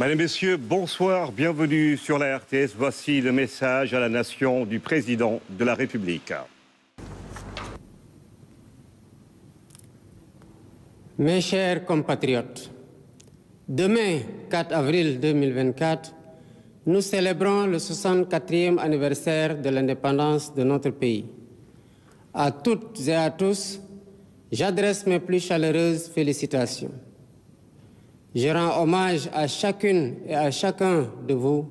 Mesdames, Messieurs, bonsoir, bienvenue sur la RTS. Voici le message à la nation du président de la République. Mes chers compatriotes, demain, 4 avril 2024, nous célébrons le 64e anniversaire de l'indépendance de notre pays. À toutes et à tous, j'adresse mes plus chaleureuses félicitations. Je rends hommage à chacune et à chacun de vous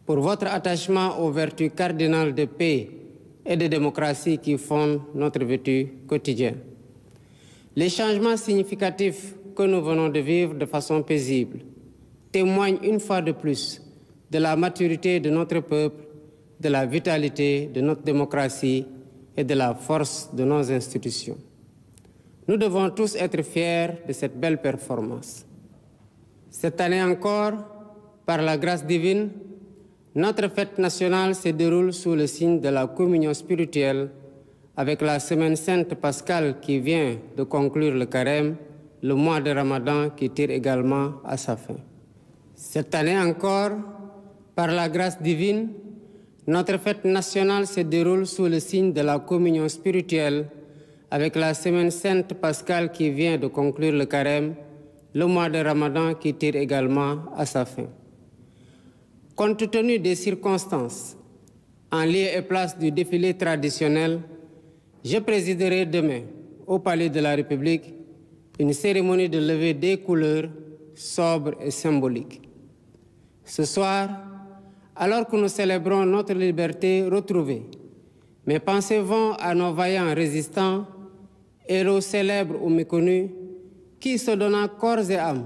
pour votre attachement aux vertus cardinales de paix et de démocratie qui fondent notre vécu quotidien. Les changements significatifs que nous venons de vivre de façon paisible témoignent une fois de plus de la maturité de notre peuple, de la vitalité de notre démocratie et de la force de nos institutions. Nous devons tous être fiers de cette belle performance. Cette année encore, par la grâce divine, notre fête nationale se déroule sous le signe de la communion spirituelle avec la semaine sainte pascale qui vient de conclure le carême, le mois de Ramadan qui tire également à sa fin. Cette année encore, par la grâce divine, notre fête nationale se déroule sous le signe de la communion spirituelle avec la semaine sainte pascale qui vient de conclure le carême, le mois de Ramadan qui tire également à sa fin. Compte tenu des circonstances, en lieu et place du défilé traditionnel, je présiderai demain, au Palais de la République, une cérémonie de levée des couleurs sobre et symbolique. Ce soir, alors que nous célébrons notre liberté retrouvée, mes pensées vont à nos vaillants résistants, héros célèbres ou méconnus, qui, se donnant corps et âme,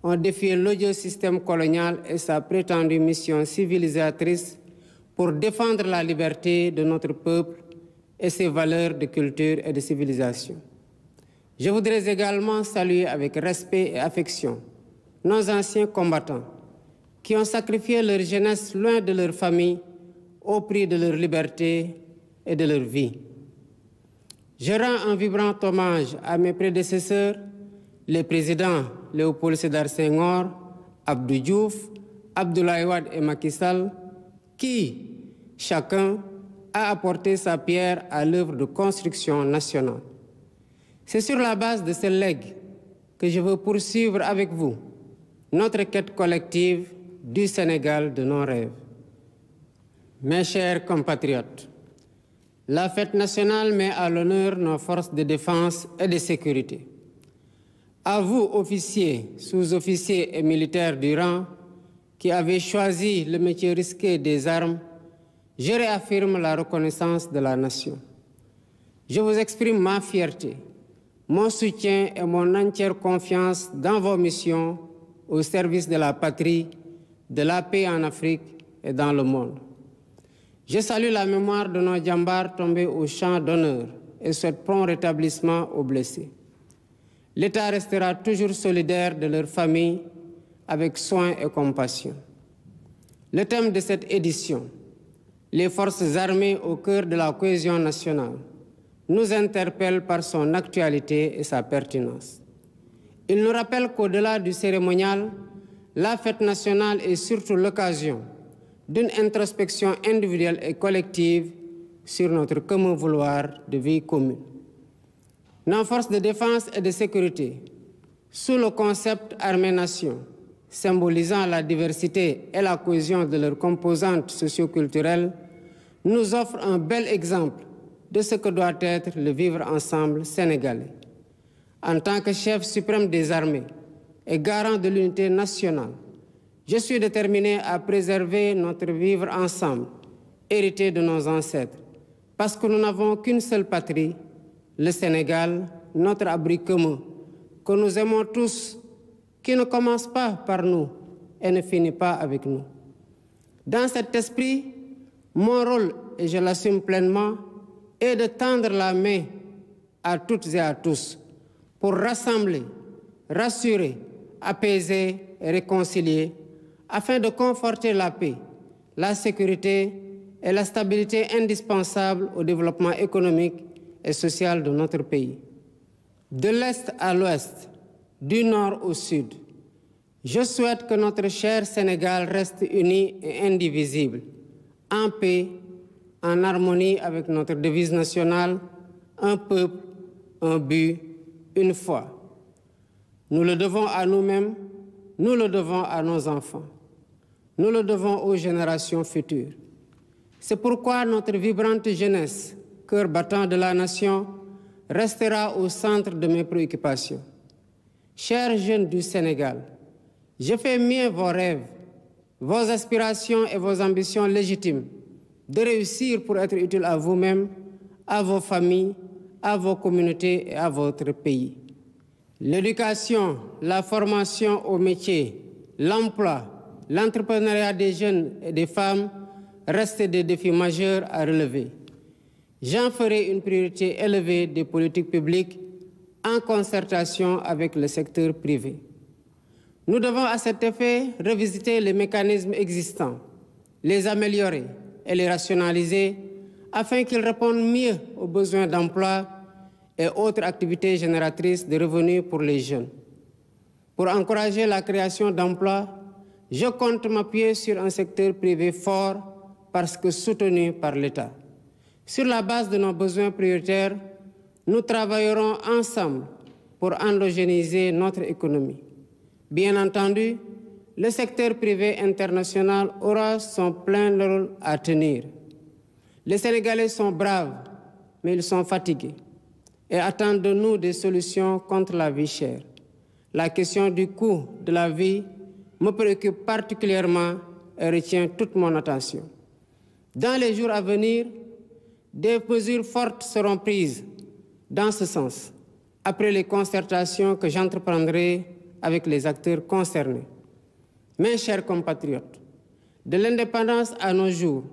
ont défié l'odieux système colonial et sa prétendue mission civilisatrice pour défendre la liberté de notre peuple et ses valeurs de culture et de civilisation. Je voudrais également saluer avec respect et affection nos anciens combattants qui ont sacrifié leur jeunesse loin de leur famille au prix de leur liberté et de leur vie. Je rends un vibrant hommage à mes prédécesseurs, les présidents Léopold Sédar Senghor, Abdou Diouf, Abdoulaye Wade et Macky Sall, qui, chacun, a apporté sa pierre à l'œuvre de construction nationale. C'est sur la base de ce legs que je veux poursuivre avec vous notre quête collective du Sénégal de nos rêves. Mes chers compatriotes, la fête nationale met à l'honneur nos forces de défense et de sécurité. À vous, officiers, sous-officiers et militaires du rang, qui avez choisi le métier risqué des armes, je réaffirme la reconnaissance de la nation. Je vous exprime ma fierté, mon soutien et mon entière confiance dans vos missions au service de la patrie, de la paix en Afrique et dans le monde. Je salue la mémoire de nos djambars tombés au champ d'honneur et souhaite prompt rétablissement aux blessés. L'État restera toujours solidaire de leurs familles avec soin et compassion. Le thème de cette édition, les forces armées au cœur de la cohésion nationale, nous interpelle par son actualité et sa pertinence. Il nous rappelle qu'au-delà du cérémonial, la fête nationale est surtout l'occasion d'une introspection individuelle et collective sur notre commun vouloir de vie commune. Nos forces de défense et de sécurité, sous le concept armée-nation, symbolisant la diversité et la cohésion de leurs composantes socioculturelles, nous offrent un bel exemple de ce que doit être le vivre ensemble sénégalais. En tant que chef suprême des armées et garant de l'unité nationale, je suis déterminé à préserver notre vivre ensemble, hérité de nos ancêtres, parce que nous n'avons qu'une seule patrie, le Sénégal, notre abri commun, que nous aimons tous, qui ne commence pas par nous et ne finit pas avec nous. Dans cet esprit, mon rôle, et je l'assume pleinement, est de tendre la main à toutes et à tous pour rassembler, rassurer, apaiser et réconcilier afin de conforter la paix, la sécurité et la stabilité indispensables au développement économique et social de notre pays. De l'Est à l'Ouest, du Nord au Sud, Je souhaite que notre cher Sénégal reste uni et indivisible, en paix, en harmonie avec notre devise nationale, un peuple, un but, une foi. Nous le devons à nous-mêmes, nous le devons à nos enfants, nous le devons aux générations futures. C'est pourquoi notre vibrante jeunesse, cœur battant de la nation, restera au centre de mes préoccupations. Chers jeunes du Sénégal, je fais mien vos rêves, vos aspirations et vos ambitions légitimes de réussir pour être utile à vous-même, à vos familles, à vos communautés et à votre pays. L'éducation, la formation au métier, l'emploi, l'entrepreneuriat des jeunes et des femmes restent des défis majeurs à relever. J'en ferai une priorité élevée des politiques publiques en concertation avec le secteur privé. Nous devons à cet effet revisiter les mécanismes existants, les améliorer et les rationaliser afin qu'ils répondent mieux aux besoins d'emploi et autres activités génératrices de revenus pour les jeunes. Pour encourager la création d'emplois, je compte m'appuyer sur un secteur privé fort parce que soutenu par l'État. Sur la base de nos besoins prioritaires, nous travaillerons ensemble pour endogénéiser notre économie. Bien entendu, le secteur privé international aura son plein rôle à tenir. Les Sénégalais sont braves, mais ils sont fatigués et attendent de nous des solutions contre la vie chère. La question du coût de la vie me préoccupe particulièrement et retient toute mon attention. Dans les jours à venir, des mesures fortes seront prises dans ce sens, après les concertations que j'entreprendrai avec les acteurs concernés. Mes chers compatriotes, de l'indépendance à nos jours,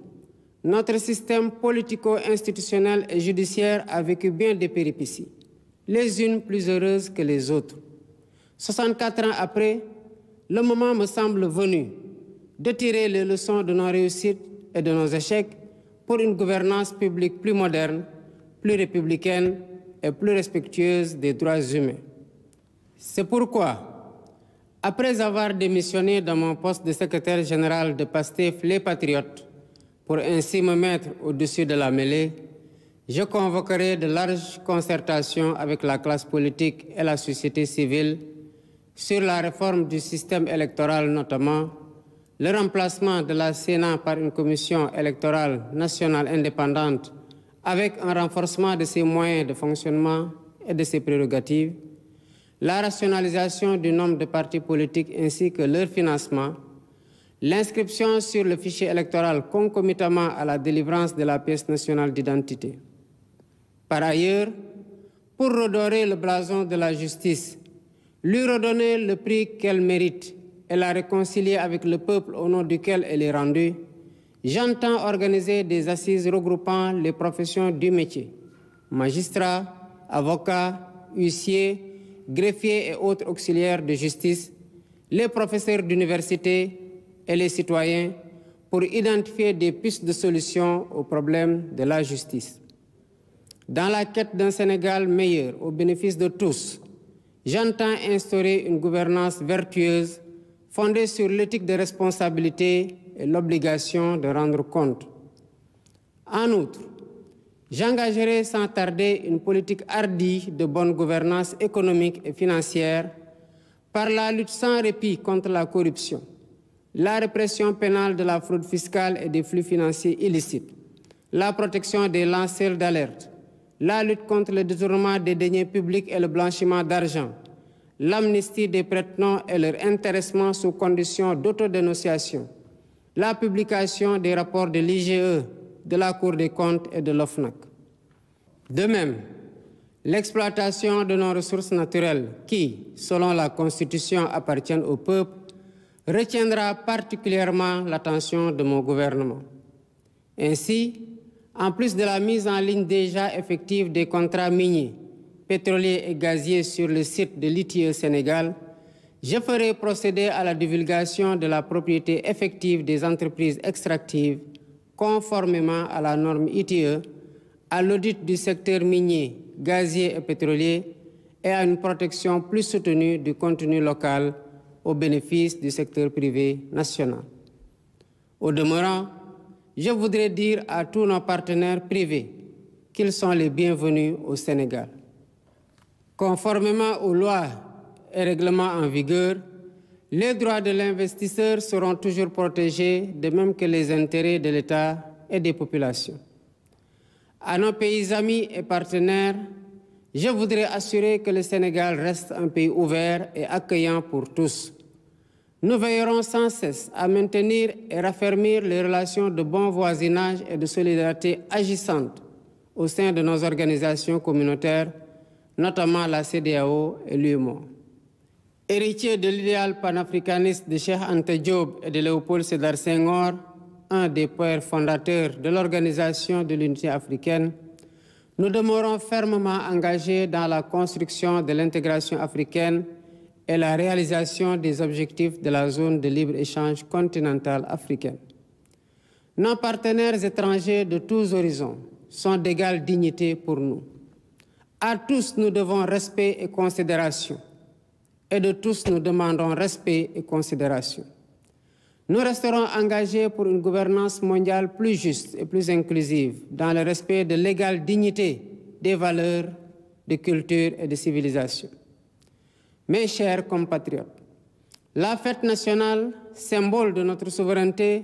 notre système politico-institutionnel et judiciaire a vécu bien des péripéties, les unes plus heureuses que les autres. 64 ans après, le moment me semble venu de tirer les leçons de nos réussites et de nos échecs pour une gouvernance publique plus moderne, plus républicaine et plus respectueuse des droits humains. C'est pourquoi, après avoir démissionné de mon poste de secrétaire général de PASTEF Les Patriotes, pour ainsi me mettre au-dessus de la mêlée, je convoquerai de larges concertations avec la classe politique et la société civile sur la réforme du système électoral notamment, le remplacement de la Sénat par une commission électorale nationale indépendante avec un renforcement de ses moyens de fonctionnement et de ses prérogatives, la rationalisation du nombre de partis politiques ainsi que leur financement, l'inscription sur le fichier électoral concomitamment à la délivrance de la pièce nationale d'identité. Par ailleurs, pour redorer le blason de la justice, lui redonner le prix qu'elle mérite et la réconcilier avec le peuple au nom duquel elle est rendue, j'entends organiser des assises regroupant les professions du métier, magistrats, avocats, huissiers, greffiers et autres auxiliaires de justice, les professeurs d'université et les citoyens pour identifier des pistes de solutions aux problèmes de la justice. Dans la quête d'un Sénégal meilleur au bénéfice de tous, j'entends instaurer une gouvernance vertueuse fondée sur l'éthique de responsabilité et l'obligation de rendre compte. En outre, j'engagerai sans tarder une politique hardie de bonne gouvernance économique et financière par la lutte sans répit contre la corruption, la répression pénale de la fraude fiscale et des flux financiers illicites, la protection des lanceurs d'alerte, la lutte contre le détournement des deniers publics et le blanchiment d'argent, l'amnistie des prête-noms et leur intéressement sous condition d'autodénonciation, la publication des rapports de l'IGE, de la Cour des comptes et de l'OFNAC. De même, l'exploitation de nos ressources naturelles qui, selon la Constitution, appartiennent au peuple, retiendra particulièrement l'attention de mon gouvernement. Ainsi, en plus de la mise en ligne déjà effective des contrats miniers, pétroliers et gaziers sur le site de l'ITIE Sénégal, je ferai procéder à la divulgation de la propriété effective des entreprises extractives conformément à la norme ITIE, à l'audit du secteur minier, gazier et pétrolier et à une protection plus soutenue du contenu local au bénéfice du secteur privé national. Au demeurant, je voudrais dire à tous nos partenaires privés qu'ils sont les bienvenus au Sénégal. Conformément aux lois et règlements en vigueur, les droits de l'investisseur seront toujours protégés, de même que les intérêts de l'État et des populations. À nos pays amis et partenaires, je voudrais assurer que le Sénégal reste un pays ouvert et accueillant pour tous. Nous veillerons sans cesse à maintenir et raffermir les relations de bon voisinage et de solidarité agissantes au sein de nos organisations communautaires, notamment la CEDEAO et l'UEMOA. Héritier de l'idéal panafricaniste de Cheikh Anta Diop et de Léopold Sédar Senghor, un des pères fondateurs de l'Organisation de l'Unité africaine, nous demeurons fermement engagés dans la construction de l'intégration africaine et la réalisation des objectifs de la zone de libre-échange continentale africaine. Nos partenaires étrangers de tous horizons sont d'égale dignité pour nous. À tous, nous devons respect et considération. Et de tous, nous demandons respect et considération. Nous resterons engagés pour une gouvernance mondiale plus juste et plus inclusive, dans le respect de l'égale dignité des valeurs, de culture et de civilisation. Mes chers compatriotes, la fête nationale, symbole de notre souveraineté,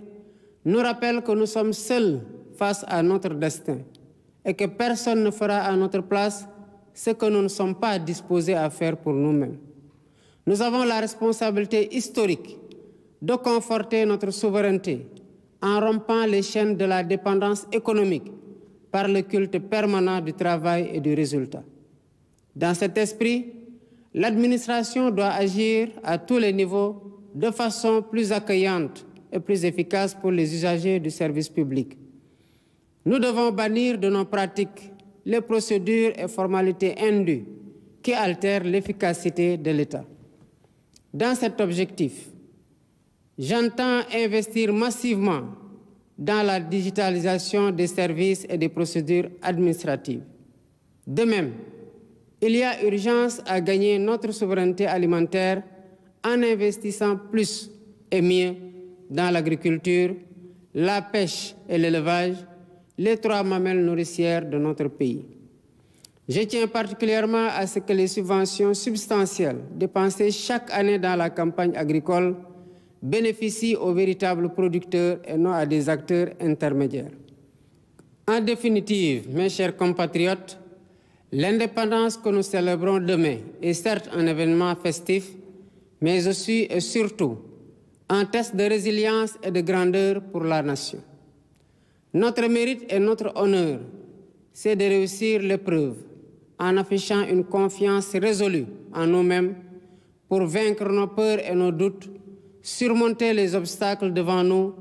nous rappelle que nous sommes seuls face à notre destin et que personne ne fera à notre place ce que nous ne sommes pas disposés à faire pour nous-mêmes. Nous avons la responsabilité historique de conforter notre souveraineté en rompant les chaînes de la dépendance économique par le culte permanent du travail et du résultat. Dans cet esprit, l'administration doit agir à tous les niveaux de façon plus accueillante et plus efficace pour les usagers du service public. Nous devons bannir de nos pratiques les procédures et formalités indues qui altèrent l'efficacité de l'État. Dans cet objectif, j'entends investir massivement dans la digitalisation des services et des procédures administratives. De même, il y a urgence à gagner notre souveraineté alimentaire en investissant plus et mieux dans l'agriculture, la pêche et l'élevage, les trois mamelles nourricières de notre pays. Je tiens particulièrement à ce que les subventions substantielles dépensées chaque année dans la campagne agricole bénéficient aux véritables producteurs et non à des acteurs intermédiaires. En définitive, mes chers compatriotes, l'indépendance que nous célébrons demain est certes un événement festif, mais aussi et surtout un test de résilience et de grandeur pour la nation. Notre mérite et notre honneur, c'est de réussir l'épreuve en affichant une confiance résolue en nous-mêmes pour vaincre nos peurs et nos doutes, surmonter les obstacles devant nous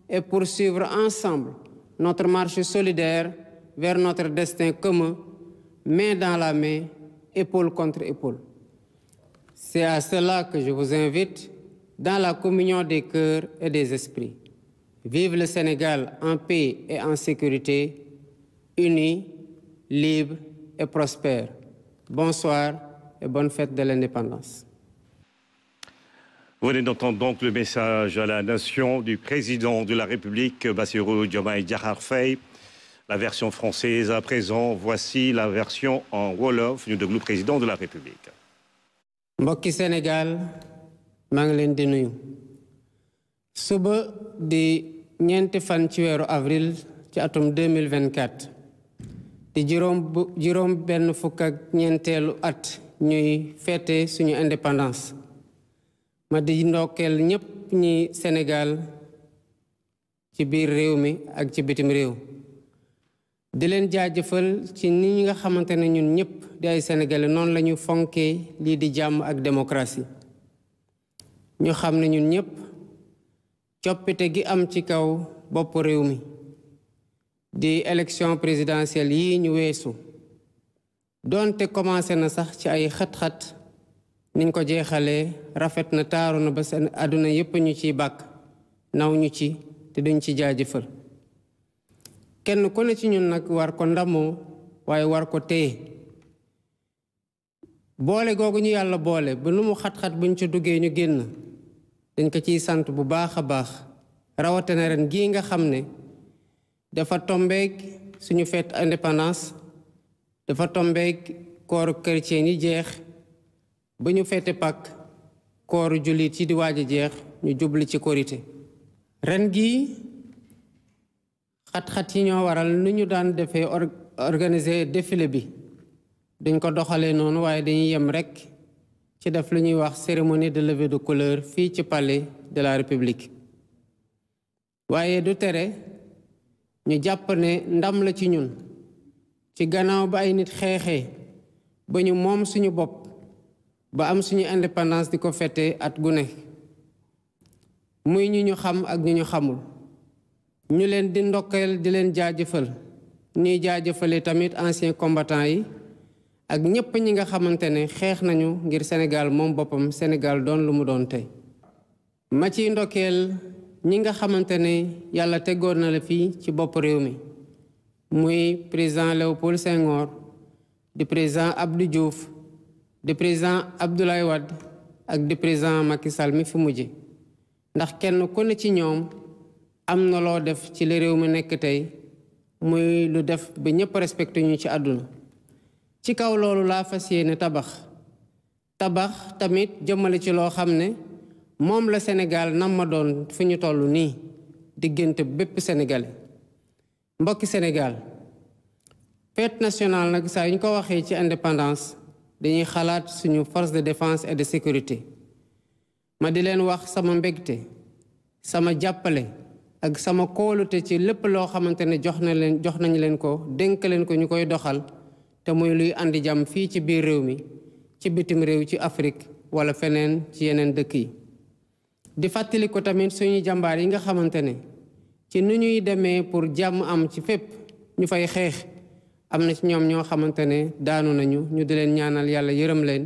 et poursuivre ensemble notre marche solidaire vers notre destin commun, main dans la main, épaule contre épaule. C'est à cela que je vous invite dans la communion des cœurs et des esprits. Vive le Sénégal en paix et en sécurité, unis, libres et prospères. Bonsoir et bonne fête de l'indépendance. Vous venez d'entendre donc le message à la nation du président de la République, Bassirou Diomaye Diakhar Faye. La version française à présent, voici la version en wolof du déglu président de la République. Mbokki Sénégal, maa ngi leen di nuyu. Suba di ñeenti fan ci weeru avril ci atum 2024 di juróom benn fukk ak ñeenteelu at ñuy fête suñu indépendance. Ma di ndokkeel ñëpp ñi Sénégal ci biir réew mi ak ci bitim réew. Di leen jaajëfal ci ni nga xamante ne ñun ñëpp di ay Sénégalais noonu la ñu fonkee lii di jàmm ak démocratie. Ñu xam ne ñun ñëpp coppite gi am ci kaw bopp réew mi di élection présidentielle yi ñu weesu doonte commencé na sax ci ay xat-xat niñ ko jeexalee rafet na taaru na ba seen àdduna yépp ñu ciy bàkk naw ñu ci te duñ ci jaajëfal kenn ku ne ci ñun nag war ko ndamoo waaye war ko téye boole googu ñu yàlla boole ba nu mu xat-xat buñ ci duggee ñu génn dañ ko ciy sant bu baax a baax rawatina ren gii nga xam ne dafa tombeeg suñu fête indépendance dafa tombeeg kooru chrétien yi jeex ba ñu fête Pâques kooru jullit yi di waaj a jeex ñu jubli ci korité ren gii xat-xat yi ñoo waral nu ñu daan defee organiser défilé bi duñ ko doxalee noonu waaye dañuy yem rekk ci def lu ñuy wax cérémonie de levée de couleur fii ci palais de la République waaye du tere ñu jàpp ne ndam la ci ñun ci gannaaw ba ay nit xeexee ba ñu moom suñu bopp ba am suñu indépendance di ko fête at gu ne muy ñu xam ak ñu xamul ñu leen di ndokkeel di leen jaajëfal ñuy jaajëfale tamit anciens combattants yi ak ñépp ñi nga xamante ne xeex nañu ngir Sénégal moom boppam Sénégal doon lu mu doon tey ma ciy ndokkeel ñi nga xamante ne yàlla teggoon na la fii ci bopp réew mi muy président Léopold Senghor di président Abdou Diouf di président Abdoulaye Wade ak di président Macky Sall mi fi mujje ndax kenn ku ne ci ñoom am na loo def ci li réew mi nekk tey muy lu def ba ñëpp respecté ñu ci àdduna ci kaw loolu laa fas yéene tabax tamit jëmale ci loo xam ne moom la Sénégal nam ma doon fi ñu toll nii diggante bépp sénégalais mbokki Sénégal fête nationale nag saa yu ñu ko waxee ci indépendance dañuy xalaat suñu force de défense et de sécurité ma di leen wax sama mbégte sama jàppale ak sama kóolute ci lépp loo xamante ne jox nañu leen ko dénk leen ko ñu koy doxal te muy luy andi jàmm fii ci biir réew mi ci bitim réew ci Afrique wala feneen ci yeneen dëkk yi di fàttali ko tamit suñu jàmbaar yi nga xamante ne ci nu ñuy demee pour jàmm am ci fépp ñu fay xeex am na ci ñoom ñoo xamante ne daanu nañu ñu di leen ñaanal yàlla yërëm leen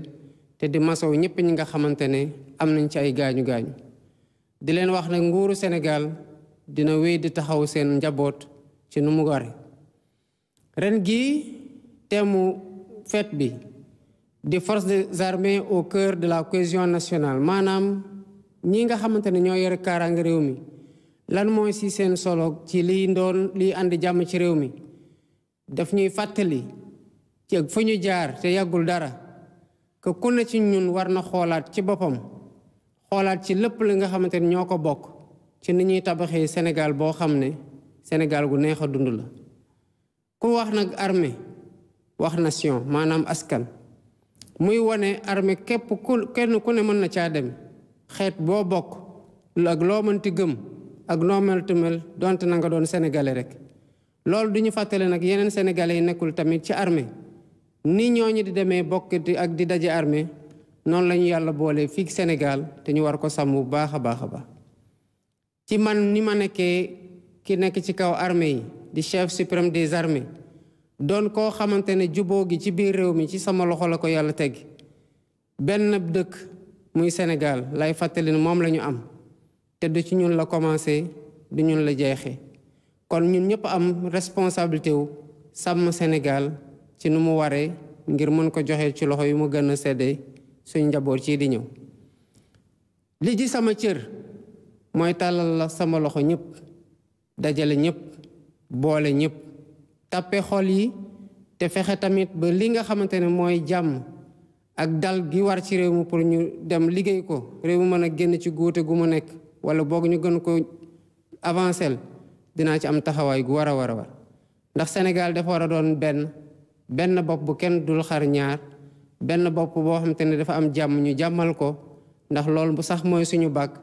te di masow ñëpp ñi nga xamante ne am nañ ci ay gaañu-gaañu di leen wax nag nguuru Sénégal dina wéy di taxaw seen njaboot ci nu mu gore ren gii teemu fête bi di forces des armées au cœur de la cohésion nationale maanaam ñi nga xamante ne ñoo yore kaaraange réew mi lan mooy ci seen solo ci liy andi jàmm ci réew mi daf ñuy fàttali ci ak fa ñu jaar te yàggul dara que ku ne ci ñun war na xoolaat ci boppam xoolaat ci lépp li nga xamante ne ñoo ko bokk ci ni ñuy tabaxee Sénégal boo xam ne Sénégal gu neex a dund la ku wax nag armée wax nation maanaam askan muy wane armée kenn ku ne mën na caa dem xeet boo bokk ak loo mënti gëm ak noo melti mel donte na nga doon sénégalais rek loolu du ñu fàttale nag yeneen sénégalais yi nekkul tamit ci armée ni ñooñu di demee bokk ak di daje armée noonu la ñu yàlla boole fii Sénégal te ñu war ko sàmm bu baax a baax a baax ci man ni ma nekkee ki nekk ci kaw armée yi di chef suprême des armées doon koo xamante ne juboo gi ci biir réew mi ci sama loxo la ko yàlla teg benn dëkk muy Sénégal lay fàttali ne moom la ñu am te du ci ñun la commencé du ñun la jeexee kon ñun ñëpp am responsabilité wu sàmm Sénégal ci nu mu waree ngir mën ko joxe ci loxo yu mu gën a seddee suñ njaboot ci di ñëw li ji sama cër mooy tàllal la sama loxo ñëpp dajale ñëpp boole ñëpp tàppe xol yi te fexe tamit ba li nga xamante ne mooy jàmm ak dal gi war ci réew mi pour ñu dem liggéey ko réew mi mën a génn ci guute gu mu nekk wala boog ñu gën ko avancer dinaa ci am taxawaay gu war a war ndax Sénégal dafa war a doon benn bopp bu kenn dul xar ñaar benn bopp boo xamante ne dafa am jàmm ñu jàmmal ko ndax loolu bu sax mooy suñu bàkk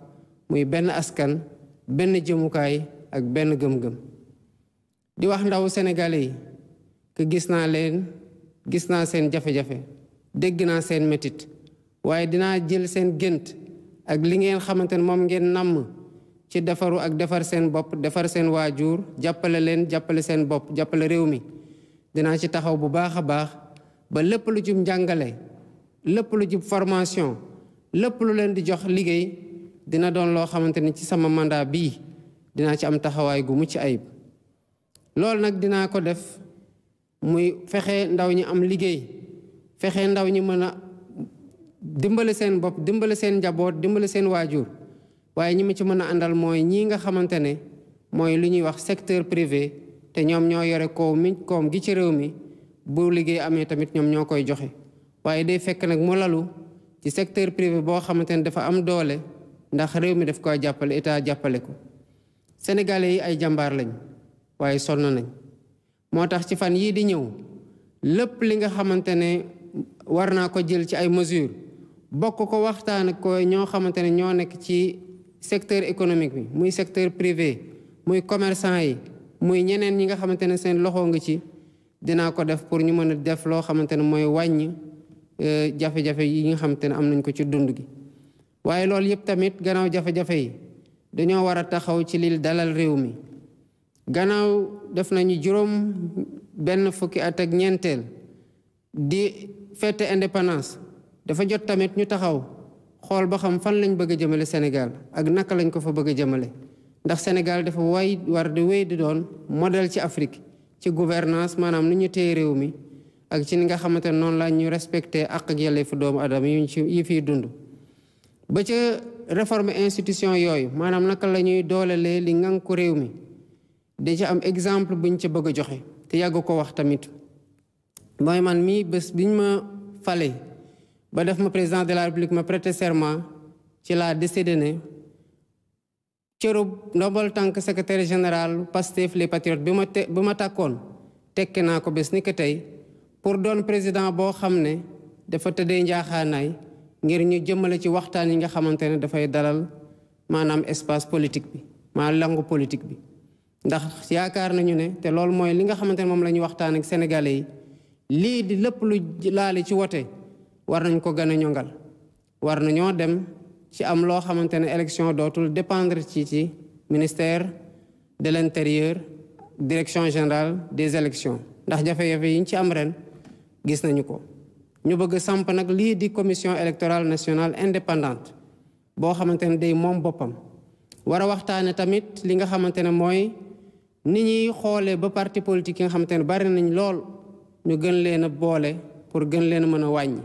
muy benn askan benn jëmukaay ak benn gëm-gëm di wax ndaw sénégalais yi que gis naa seen jafe-jafe dégg naa seen métit waaye dinaa jël seen gént ak li ngeen xamante ne moom ngeen namm ci defaru ak defar seen bopp defar seen waajur jàppale leen jàppale seen bopp jàppale réew mi dinaa ci taxaw bu baax a baax ba lépp lu jub njàngale lépp lu jub formation lépp lu leen di jox liggéey dina doon loo xamante ni ci sama mandat bii dinaa ci am taxawaay gu mucc ayib loolu nag dinaa ko def muy fexe ndaw ñi am liggéey fexe ndaw ñi mën a dimbale seen bopp dimbale seen njaboot dimbale seen waajur waaye ñi ma ci mën a àndal mooy ñii nga xamante ne mooy lu ñuy wax secteur privé te ñoom ñoo yore koom gi ci réew mi bu liggéey amee tamit ñoom ñoo koy joxe waaye day fekk nag mu lalu ci secteur privé boo xamante ne dafa am doole ndax réew mi daf koy jàppale état jàppale ko sénégalais yi ay jàmbaar lañ waaye sonn nañ moo tax ci fan yii di ñëw lépp li nga xamante ne war naa ko jël ci ay mesures bokk ko waxtaan ko ñoo xamante ne ñoo nekk ci secteur économique bi muy secteur privé muy commerçant yi muy ñeneen ñi nga xamante ne seen loxo nga ci dinaa ko def pour ñu mën a def loo xamante ne mooy wàññi jafe-jafe yi nga xamante ne am nañ ko ci dund gi waaye loolu yëpp tamit gannaaw jafe-jafe yi dañoo war a taxaw ci li dalal réew mi gannaaw def nañu juróom benn fukki at ak ñeenteel di fête indépendance dafa jot tamit ñu taxaw xool ba xam fan lañ bëgg a jëmale Sénégal ak naka lañ ko fa bëgg a jëmale ndax Sénégal dafa war di wéy di doon modèle ci Afrique ci gouvernance maanaam nu ñu téye réew mi ak ci ni nga xamante ne noonu la ñu respecté ak yelleefu doomu adama yi fiy dund ba ca réforme institution yooyu maanaam naka la ñuy doolelee li ngan ko réew mi da ci am exemple buñ ci bëgg a joxe te yàgg ko wax tamit mooy man mii bés biñ ma fale ba def ma président de la République ma prêter serment ci laa décidé ne cërub ndombal tànk secrétaire général Pastef les Patriotes bi ma tàkkoon tekki naa ko bés ni ko tey pour doon président boo xam ne dafa tëddee njaaxaanaay ngir ñu jëmale ci waxtaan yi nga xamante ne dafay dalal maanaam espace politique bi maanaam langue politique bi ndax yaakaar nañu ne te loolu mooy li nga xamante ne moom la ñu waxtaan ak sénégalais yi lii di lépp lu laali ci wote war nañ ko gën a ñongal war nañoo dem ci am loo xamante ne élection dootul dépendre ci ministère de l'intérieur direction générale des élections ndax jafe-jafe yi ñu ci am ren gis nañu ko ñu bëgg samp nag lii di commission électorale nationale indépendante boo xamante ne day moom boppam war a waxtaane tamit li nga xamante ne mooy ni ñuy xoolee ba parti politique yi nga xamante ne bari nañ lool ñu gën leen a boole pour gën leen a mën a wàññi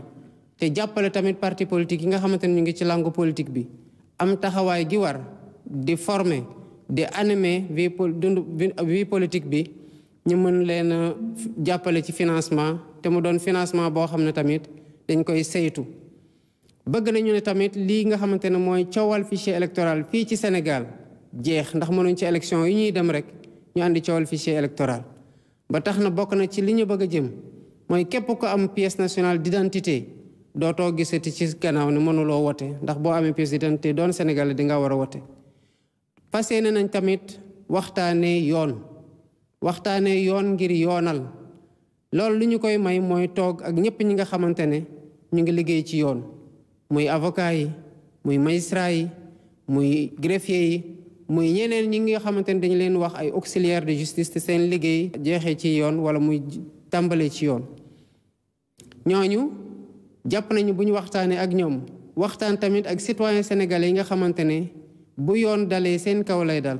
te jàppale tamit parti politique yi nga xamante ne ñu ngi ci langue politique bi am taxawaay gi war di former di animer vie politique bi ñu mën leen a jàppale ci financement te mu doon financement boo xam ne tamit dañ koy saytu bëgg nañu ne tamit lii nga xamante ne mooy coowal fichier électoral fii ci Sénégal jeex ndax mënuñ ci élection yi ñuy dem rek ñu andi coowal fichier électoral ba tax na bokk na ci li ñu bëgg a jëm mooy képp ko am pièce nationale d'identité dootoo gisati ci gannaaw ne mënuloo wote ndax boo amee pièce d'identité doon Sénégalais di nga war a wote fas yéene nañ tamit waxtaanee yoon ngir yoonal loolu li ñu koy may mooy toog ak ñëpp ñi nga xamante ne ñu ngi liggéey ci yoon muy avocat yi muy magistrat yi muy greffier yi muy ñeneen ñi nga xamante ne dañu leen wax ay auxiliaire de justice te seen liggéey jeexee ci yoon wala muy tàmbalee ci yoon ñooñu jàpp nañu bu ñu waxtaanee ak ñoom waxtaan tamit ak citoyen sénégalais yi nga xamante ne bu yoon dalee seen kaw lay dal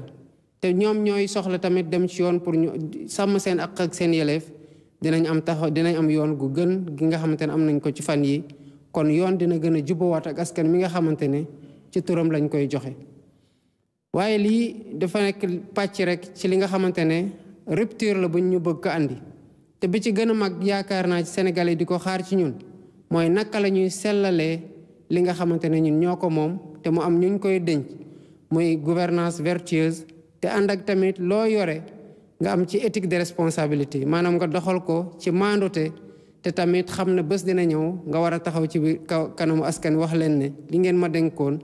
te ñoom ñooy soxla tamit dem ci yoon pour ñu sàmm seen ak seen yeleef dinañ am yoon gu gën gi nga xamante ne am nañ ko ci fan yi kon yoon dina gën a jubbawaat ak askan mi nga xamante ne ci turam lañ koy joxe waaye lii dafa nekk pàcc rek ci li nga xamante ne rupture la buñ ñu bëgg ko andi te bi ci gën a mag yaakaar naa ci sénégalais di ko xaar ci ñun mooy naka la ñuy sellalee li nga xamante ne ñun ñoo ko moom te mu am ñu koy denc muy gouvernance vertueuse te ànd ak tamit loo yore nga am ci éthique de responsabilité maanaam nga doxal ko ci maandute te tamit xam ne bés dina ñëw nga war a taxaw ci biir kanamu askan wax leen ne li ngeen ma dénkoon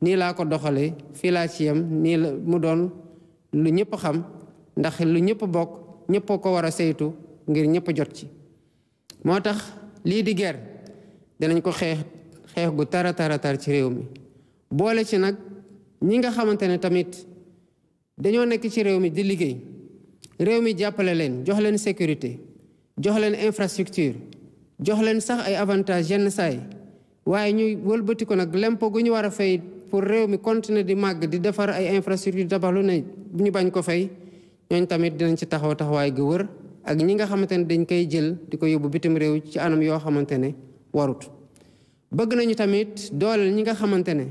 nii laa ko doxalee fii laa ci yem nii la mu doon lu ñëpp xam ndax lu ñëpp bokk ñëpp ko war a saytu ngir ñëpp jot ci moo tax lii di guerre dinañ ko xeex gu tar ci réew mi boole ci nag ñi nga xamante ne tamit dañoo nekk ci réew mi di liggéey réew mi jàppale leen jox leen sécurité jox leen infrastructure jox leen sax ay avantages yenn saay waaye ñuy wëlbati ko nag lempo gu ñu war a fay pour réew mi continuer di màgg di defar ay infrastructure tabax lu ne ñu bañ ko fay ñooñ tamit dinañ ci taxawaay gu wër ak ñi nga xamante ne dañ koy jël di ko yóbbu bitim réew ci anam yoo xamante ne warut bëgg nañu tamit dooleel ñi nga xamante ne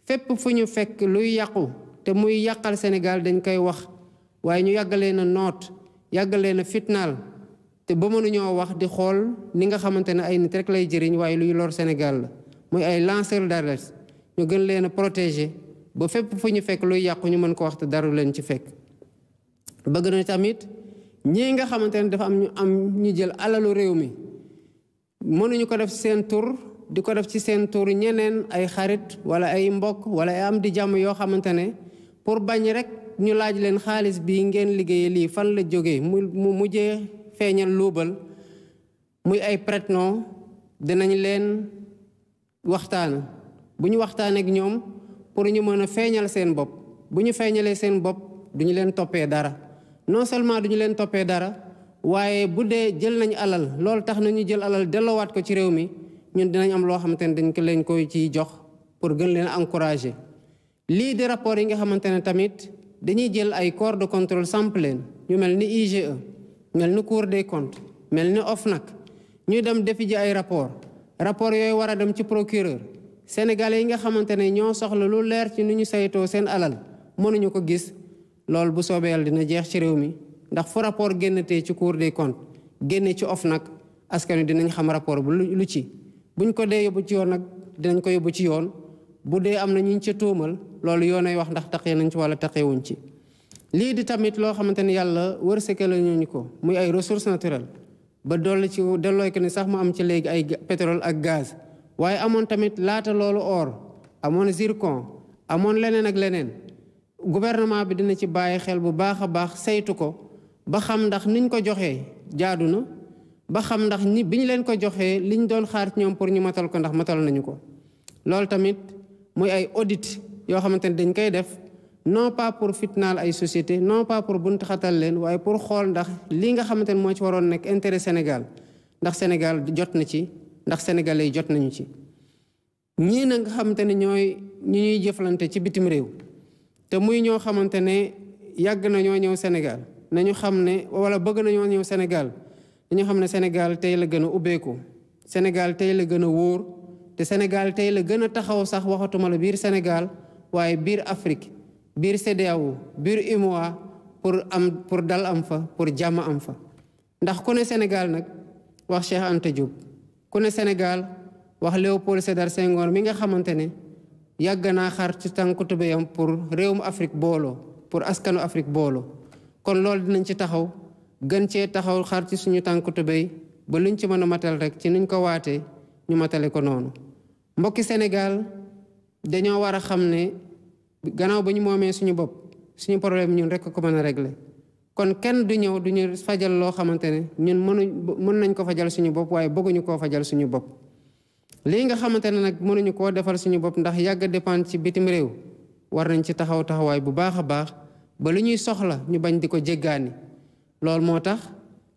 fépp fu ñu fekk luy yàqu te muy yàqal Sénégal dañ koy wax waaye ñu yàggalee na noot yàggalee na fitnaal te ba mënuñoo wax di xool ni nga xamante ne ay nit rek lay jëriñ waaye luy lor Sénégal la muy ay lanceur d'alerte ñu gën leen a protéger ba fépp fu ñu fekk luy yàqu ñu mën ko wax te dara leen ci fekk. bëgg na tamit ñii nga xamante ne dafa am ñu jël alalu réew mi mënuñu ko def seen tur di ko def ci seen tur ñeneen ay xarit wala ay mbokk wala ay am di jàmm yoo xamante ne pour bañ rek ñu laaj leen xaalis bi ngeen liggéeyee lii fan la jógee mu mujjee feeñal luubal muy ay prête-nom dinañ leen waxtaan bu ñu waxtaan ak ñoom pour ñu mën a feeñal seen bopp bu ñu feeñalee seen bopp duñu leen toppee dara non seulement duñu leen toppee dara waaye bu dee jël nañ alal loolu tax na ñu jël alal delloowaat ko ci réew mi ñun dinañ am loo xamante ne dañ ko leen koy ciy jox pour gën leen encourager. lii di rapport yi nga xamante ne tamit dañuy jël ay corps de contrôle samp leen ñu mel ni IGE mel ni Cour des comptes mel ni OFNAC ñuy dem defi ji ay rapport yooyu war a dem ci procureur sénégalais yi nga xamante ne ñoo soxla lu leer ci nu ñu saytoo seen alal mënuñu ko gis loolu bu soobee Yàlla dina jeex ci réew mi ndax fu rapport génnatee ci Cour des comptes génne ci OFNAC askan wi dinañ xam rapport bu lu ci buñ ko dee yóbbu ci yoon nag dinañ ko yóbbu ci yoon bu dee am na ñu ca tuumal loolu yoonay wax ndax taqee nañ ci wala taqeewuñ ci. lii di tamit loo xamante ni yàlla wërsëgal ñu ko muy ay ressources naturelles ba dolli ci dellooy ko ni sax mu am ci léegi ay pétrole ak gaz waaye amoon tamit laata loolu or amoon zircon amoon leneen ak leneen gouvernement bi dina ci bàyyi xel bu baax a baax saytu ko ba xam ndax niñ ko joxee jaadu na ba xam ndax bi ñu leen ko joxee liñ doon xaar ci ñoom pour ñu matal ko ndax matal nañu ko. loolu tamit muy ay audit yoo xamante ne dañ koy def non pas pour fitnaal ay société non pas pour bunt xatal leen waaye pour xool ndax lii nga xamante ne moo ci waroon nekk intérêt Sénégal ndax Sénégal jot na ci ndax sénégalais yi jot nañu ci. ñii na nga xamante ne ñooy ñi ñuy jëflante ci bitim réew te muy ñoo xamante ne yàgg na ñoo ñëw Sénégal nañu xam ne wala bëgg nañoo ñëw Sénégal dañu xam ne Sénégal tey la gën a ubbeeku Sénégal tey la gën a wóor te Sénégal tey la gën a taxaw sax waxatuma la biir Sénégal waaye biir Afrique biir CEDEAO biir UMOA pour dal am fa pour jàmm am fa. ndax ku ne Sénégal nag wax Cheikh Anta Diop ku ne Sénégal wax Léopold Sédar Senghor mi nga xamante ne yàgg naa xar ci tànku tubéyam pour réewum Afrique booloo pour askanu Afrique booloo kon loolu dinañ ci taxaw gën cee taxaw xar ci suñu tànku tubéy ba luñ ci mën a matal rek ci nuñ ko waatee ñu matale ko noonu. mbokki Sénégal dañoo war a xam ne gannaaw ba ñu moomee suñu bopp suñu problème ñun rek ko mën a régler kon kenn du ñëw duñu fajal loo xamante ne ñun mën nañ ko fajal suñu bopp waaye bëgguñu koo fajal suñu bopp. lii nga xamante ne nag mënuñu koo defal suñu bopp ndax yàgg a dépendre ci bitim réew war nañ ci taxaw taxawaay bu baax a baax ba lu ñuy soxla ñu bañ di ko jéggaani. loolu moo tax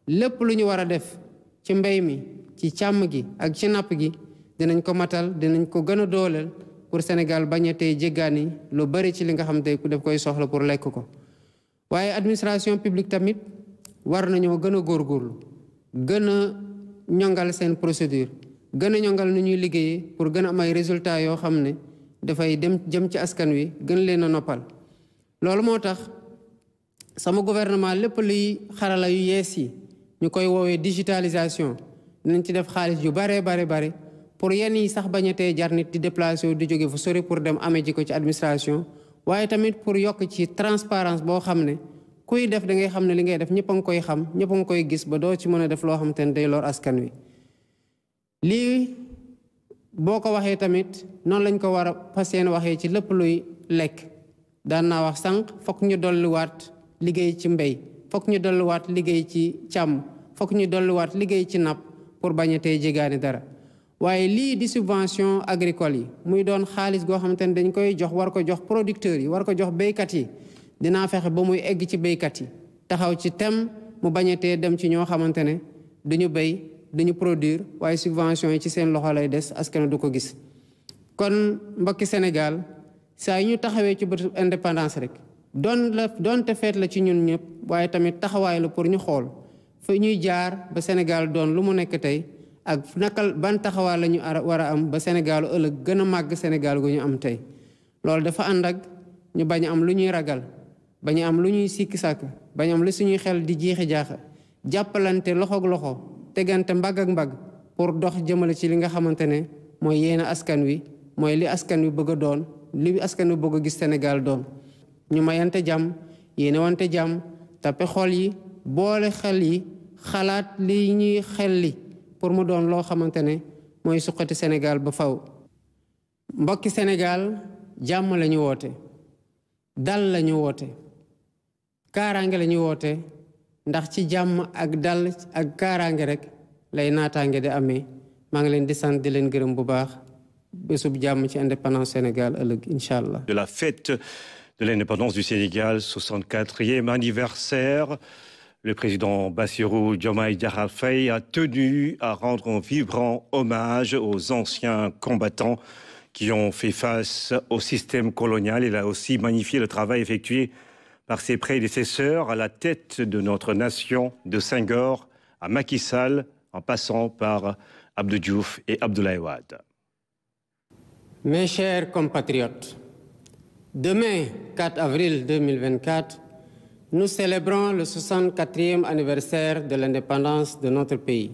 lépp lu ñu war a def ci mbéy mi ci càmm gi ak ci napp gi dinañ ko matal dinañ ko gën a dooleel pour Sénégal bañ a tey jéggaani lu bari ci li nga xam te ku def koy soxla pour lekk ko. waaye administration publique tamit war nañoo gën a góorgóorlu gën a ñongal seen procédure gën a ñongal nu ñuy liggéeyee pour gën a am ay résultats yoo xam ne dafay jëm ci askan wi gën leen a noppal. loolu moo tax sama gouvernement lépp luy xarala yu yees yi ñu koy woowee digitalisation dinañ ci def xaalis yu bare pour yenn yi sax bañ a tee jar nit di déplacé wu di jóge fu sori pour dem amee ji ko ci administration waaye tamit pour yokk ci transparence boo xam ne kuy def da ngay xam ne li ngay def ñëpp a ngi koy xam ñëpp a ngi koy gis ba doo ci mën a def loo xam te ne day lor askan wi. lii boo ko waxee tamit noonu lañ ko war a fas yéene waxee ci lépp luy lekk daan naa wax sànq fokk ñu dolliwaat liggéey ci mbéy fokk ñu dolliwaat liggéey ci càmm fokk ñu dolliwaat liggéey ci napp pour bañ a tey jégaani dara. waaye lii di subvention agricole yi muy doon xaalis goo xamante ne dañ koy jox war ko jox producteurs yi war ko jox béykat yi dinaa fexe ba muy egg ci béykat yi taxaw ci tem mu bañ a tee dem ci ñoo xamante ne duñu béy duñu produire waaye subvention yi ci seen loxo lay des askan du ko gis. kon mbokki Sénégal saa yi ñu taxawee ci bëtu indépendance rek doonte feet la ci ñun ñëpp waaye tamit taxawaay la pour ñu xool fa ñuy jaar ba Sénégal doon lu mu nekk tey ak nakal ban taxawaay la ñu war a am ba Sénégal ëllëg gën a màgg Sénégal gu ñu am tey. loolu dafa ànd ak ñu bañ am lu ñuy ragal bañ am lu ñuy sikki sàkk bañ am lu suñuy xel di jiixi jaaxa jàppalante loxoog loxo tegante mbagg ak mbagg pour dox jëmale ci li nga xamante ne mooy yéene askan wi mooy li askan wi bëgg a doon li askan wi bëgg a gis Sénégal doon ñu mayante jàmm yéene wante jàmm tappe xol yi boole xel yi xalaat li ñuy xel li pour mu doon loo xamante ne mooy suqati Sénégal ba faw mbokki Sénégal jàmm la ñu woote dal la ñu woote kaaraange la ñu woote ndax ci jàmm ak dal ak kaaraange rek lay naataange di amee maa ngi leen di sant di leen gërëm bu baax bésub jàmm ci indépendance Sénégal ëllëg incha allah. De la fête de l'indépendance du Sénégal, 64e anniversaire, le président Bassirou Diomaye Diakhar Faye a tenu à rendre un vibrant hommage aux anciens combattants qui ont fait face au système colonial. Il a aussi magnifié le travail effectué par ses prédécesseurs à la tête de notre nation, de Senghor à Macky Sall, en passant par Abdou Diouf et Abdoulaye Wade. Mes chers compatriotes, demain, 4 avril 2024, nous célébrons le 64e anniversaire de l'indépendance de notre pays.